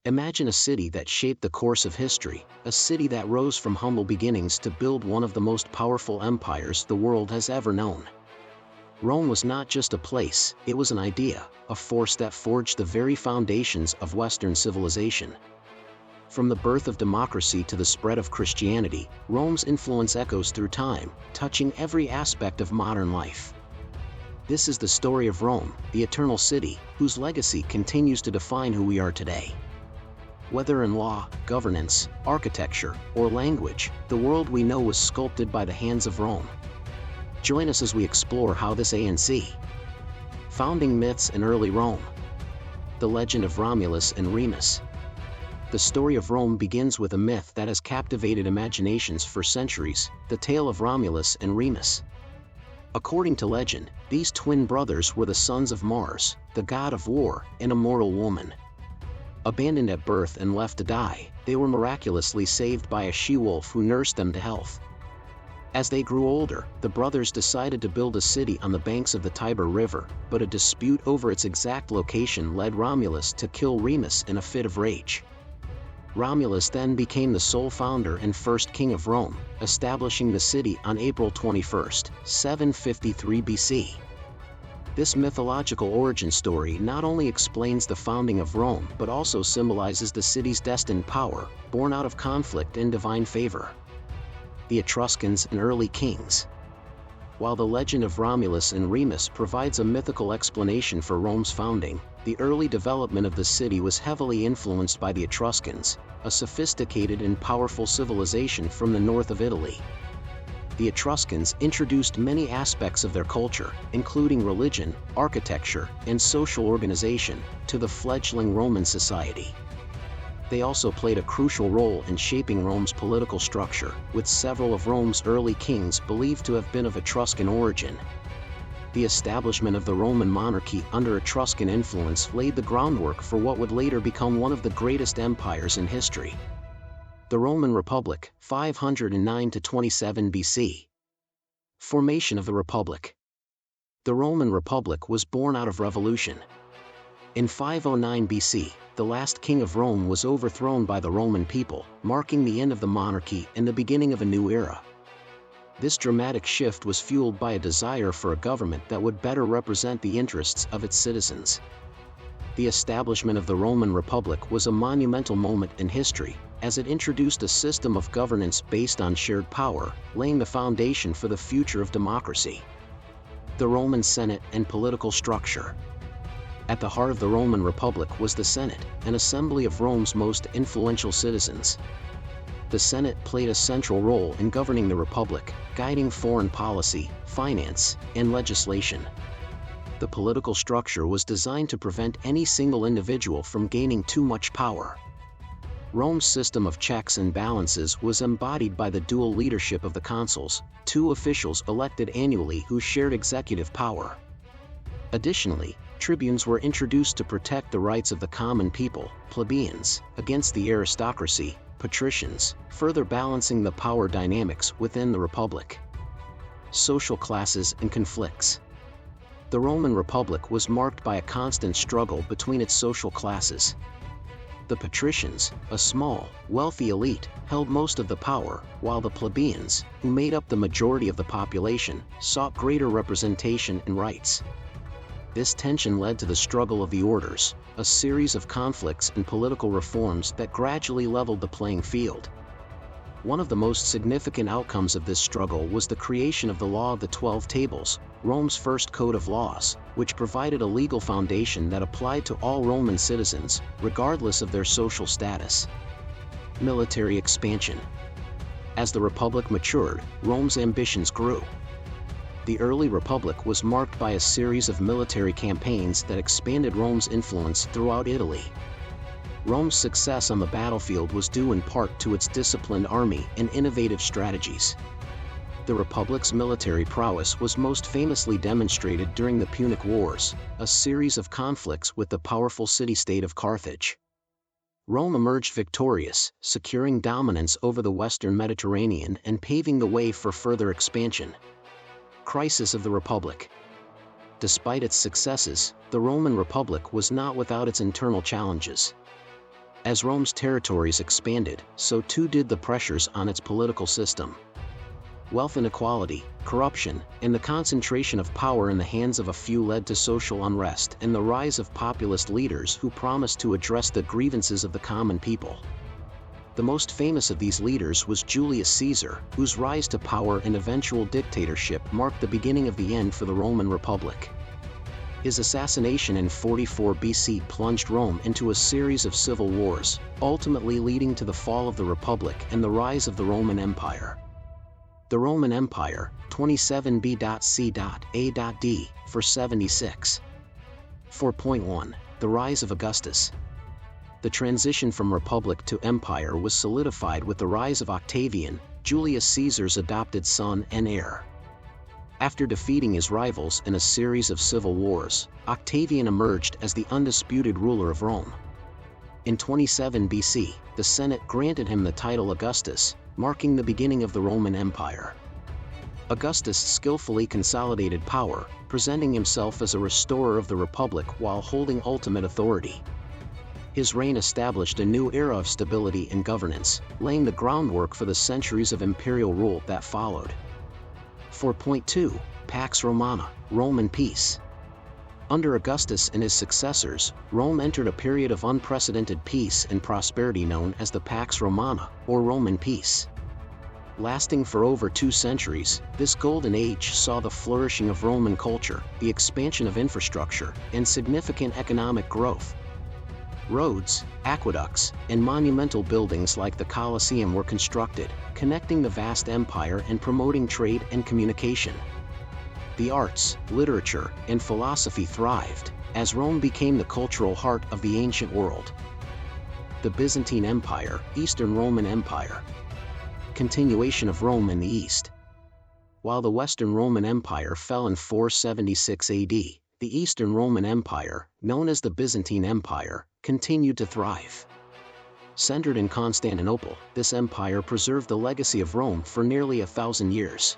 Imagine a city that shaped the course of history, a city that rose from humble beginnings to build one of the most powerful empires the world has ever known. Rome was not just a place, it was an idea, a force that forged the very foundations of Western civilization. From the birth of democracy to the spread of Christianity, Rome's influence echoes through time, touching every aspect of modern life. This is the story of Rome, the eternal city, whose legacy continues to define who we are today. Whether in law, governance, architecture, or language, the world we know was sculpted by the hands of Rome. Join us as we explore how this ANC. Founding myths in early Rome. The legend of Romulus and Remus. The story of Rome begins with a myth that has captivated imaginations for centuries, the tale of Romulus and Remus. According to legend, these twin brothers were the sons of Mars, the god of war, and a mortal woman. Abandoned at birth and left to die, they were miraculously saved by a she-wolf who nursed them to health. As they grew older, the brothers decided to build a city on the banks of the Tiber River, but a dispute over its exact location led Romulus to kill Remus in a fit of rage. Romulus then became the sole founder and first king of Rome, establishing the city on April 21, 753 BC. This mythological origin story not only explains the founding of Rome but also symbolizes the city's destined power, born out of conflict and divine favor. The Etruscans and early kings. While the legend of Romulus and Remus provides a mythical explanation for Rome's founding, the early development of the city was heavily influenced by the Etruscans, a sophisticated and powerful civilization from the north of Italy. The Etruscans introduced many aspects of their culture, including religion, architecture, and social organization, to the fledgling Roman society. They also played a crucial role in shaping Rome's political structure, with several of Rome's early kings believed to have been of Etruscan origin. The establishment of the Roman monarchy under Etruscan influence laid the groundwork for what would later become one of the greatest empires in history. The Roman Republic, 509 to 27 BC. Formation of the Republic. The Roman Republic was born out of revolution. In 509 BC, the last king of Rome was overthrown by the Roman people, marking the end of the monarchy and the beginning of a new era. This dramatic shift was fueled by a desire for a government that would better represent the interests of its citizens. The establishment of the Roman Republic was a monumental moment in history, as it introduced a system of governance based on shared power, laying the foundation for the future of democracy. The Roman Senate and political structure. At the heart of the Roman Republic was the Senate, an assembly of Rome's most influential citizens. The Senate played a central role in governing the Republic, guiding foreign policy, finance, and legislation. The political structure was designed to prevent any single individual from gaining too much power. Rome's system of checks and balances was embodied by the dual leadership of the consuls, two officials elected annually who shared executive power. Additionally, tribunes were introduced to protect the rights of the common people, plebeians, against the aristocracy, patricians, further balancing the power dynamics within the Republic. Social classes and conflicts. The Roman Republic was marked by a constant struggle between its social classes. The patricians, a small, wealthy elite, held most of the power, while the plebeians, who made up the majority of the population, sought greater representation and rights. This tension led to the struggle of the orders, a series of conflicts and political reforms that gradually leveled the playing field. One of the most significant outcomes of this struggle was the creation of the Law of the 12 Tables, Rome's first code of laws, which provided a legal foundation that applied to all Roman citizens, regardless of their social status. Military expansion. As the Republic matured, Rome's ambitions grew. The early Republic was marked by a series of military campaigns that expanded Rome's influence throughout Italy. Rome's success on the battlefield was due in part to its disciplined army and innovative strategies. The Republic's military prowess was most famously demonstrated during the Punic Wars, a series of conflicts with the powerful city-state of Carthage. Rome emerged victorious, securing dominance over the western Mediterranean and paving the way for further expansion. Crisis of the Republic. Despite its successes, the Roman Republic was not without its internal challenges. As Rome's territories expanded, so too did the pressures on its political system. Wealth inequality, corruption, and the concentration of power in the hands of a few led to social unrest and the rise of populist leaders who promised to address the grievances of the common people. The most famous of these leaders was Julius Caesar, whose rise to power and eventual dictatorship marked the beginning of the end for the Roman Republic. His assassination in 44 BC plunged Rome into a series of civil wars, ultimately leading to the fall of the Republic and the rise of the Roman Empire. The Roman Empire, 27b.c.a.d. for 76. 4.1. The rise of Augustus. The transition from republic to empire was solidified with the rise of Octavian, Julius Caesar's adopted son and heir. After defeating his rivals in a series of civil wars, Octavian emerged as the undisputed ruler of Rome. In 27 BC, the Senate granted him the title Augustus, marking the beginning of the Roman Empire. Augustus skillfully consolidated power, presenting himself as a restorer of the Republic while holding ultimate authority. His reign established a new era of stability and governance, laying the groundwork for the centuries of imperial rule that followed. 4.2. Pax Romana, Roman peace. Under Augustus and his successors, Rome entered a period of unprecedented peace and prosperity known as the Pax Romana, or Roman peace. Lasting for over 2 centuries, this golden age saw the flourishing of Roman culture, the expansion of infrastructure, and significant economic growth. Roads, aqueducts, and monumental buildings like the Colosseum were constructed, connecting the vast empire and promoting trade and communication. The arts, literature, and philosophy thrived, as Rome became the cultural heart of the ancient world. The Byzantine Empire, Eastern Roman Empire. Continuation of Rome in the East. While the Western Roman Empire fell in 476 AD, the Eastern Roman Empire, known as the Byzantine Empire, continued to thrive. Centered in Constantinople, this empire preserved the legacy of Rome for nearly 1,000 years.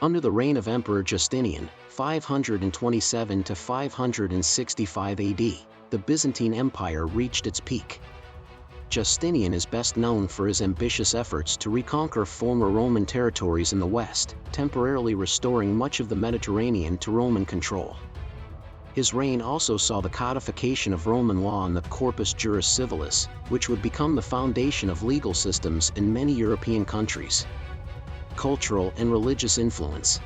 Under the reign of Emperor Justinian, 527 to 565 AD, the Byzantine Empire reached its peak. Justinian is best known for his ambitious efforts to reconquer former Roman territories in the west, temporarily restoring much of the Mediterranean to Roman control. His reign also saw the codification of Roman law in the Corpus Juris Civilis, which would become the foundation of legal systems in many European countries. Cultural and religious influence.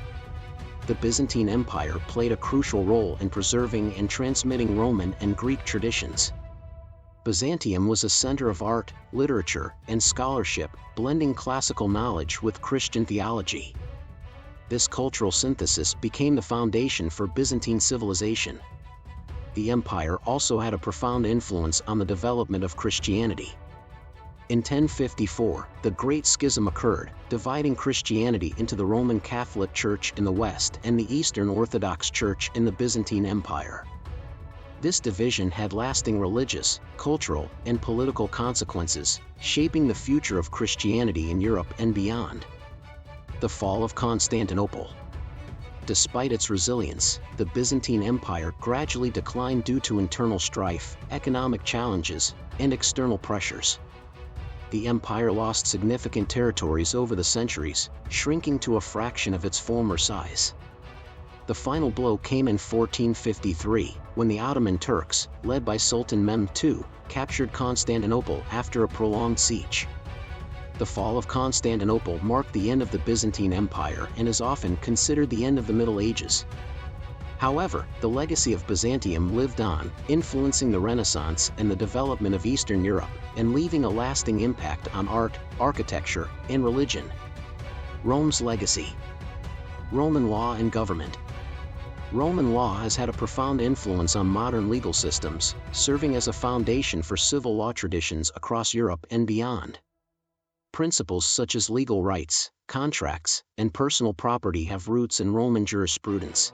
The Byzantine Empire played a crucial role in preserving and transmitting Roman and Greek traditions. Byzantium was a center of art, literature, and scholarship, blending classical knowledge with Christian theology. This cultural synthesis became the foundation for Byzantine civilization. The empire also had a profound influence on the development of Christianity. In 1054, the Great Schism occurred, dividing Christianity into the Roman Catholic Church in the West and the Eastern Orthodox Church in the Byzantine Empire. This division had lasting religious, cultural, and political consequences, shaping the future of Christianity in Europe and beyond. The fall of Constantinople. Despite its resilience, the Byzantine Empire gradually declined due to internal strife, economic challenges, and external pressures. The empire lost significant territories over the centuries, shrinking to a fraction of its former size. The final blow came in 1453, when the Ottoman Turks, led by Sultan Mehmed II, captured Constantinople after a prolonged siege. The fall of Constantinople marked the end of the Byzantine Empire and is often considered the end of the Middle Ages. However, the legacy of Byzantium lived on, influencing the Renaissance and the development of Eastern Europe, and leaving a lasting impact on art, architecture, and religion. Rome's legacy. Roman law and government. Roman law has had a profound influence on modern legal systems, serving as a foundation for civil law traditions across Europe and beyond. Principles such as legal rights, contracts, and personal property have roots in Roman jurisprudence.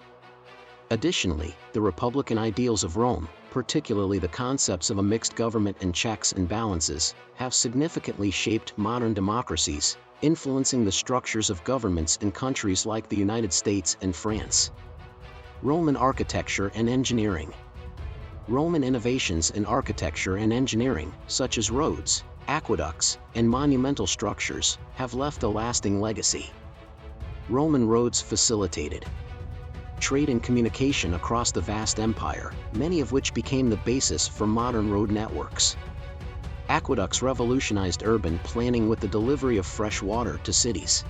Additionally, the republican ideals of Rome, particularly the concepts of a mixed government and checks and balances, have significantly shaped modern democracies, influencing the structures of governments in countries like the United States and France. Roman architecture and engineering. Roman innovations in architecture and engineering, such as roads, aqueducts, and monumental structures, have left a lasting legacy. Roman roads facilitated trade and communication across the vast empire, many of which became the basis for modern road networks. Aqueducts revolutionized urban planning with the delivery of fresh water to cities.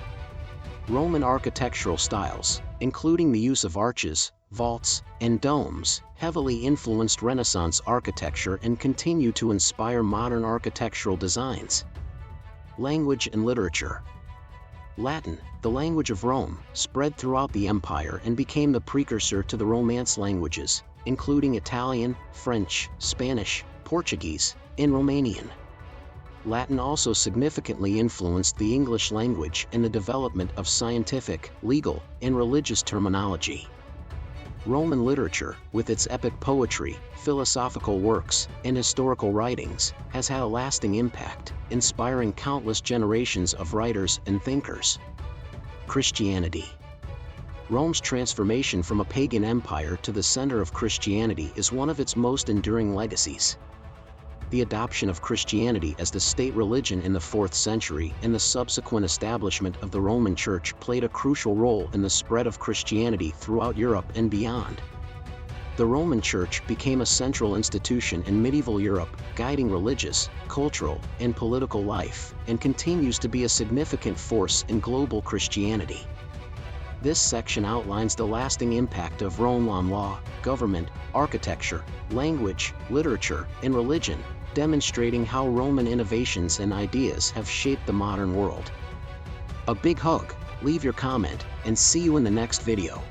Roman architectural styles, including the use of arches, vaults, and domes, heavily influenced Renaissance architecture and continue to inspire modern architectural designs. Language and literature. Latin, the language of Rome, spread throughout the empire and became the precursor to the Romance languages, including Italian, French, Spanish, Portuguese, and Romanian. Latin also significantly influenced the English language and the development of scientific, legal, and religious terminology. Roman literature, with its epic poetry, philosophical works, and historical writings, has had a lasting impact, inspiring countless generations of writers and thinkers. Christianity. Rome's transformation from a pagan empire to the center of Christianity is one of its most enduring legacies. The adoption of Christianity as the state religion in the 4th century and the subsequent establishment of the Roman Church played a crucial role in the spread of Christianity throughout Europe and beyond. The Roman Church became a central institution in medieval Europe, guiding religious, cultural, and political life, and continues to be a significant force in global Christianity. This section outlines the lasting impact of Rome on law, government, architecture, language, literature, and religion, demonstrating how Roman innovations and ideas have shaped the modern world. A big hug, leave your comment, and see you in the next video.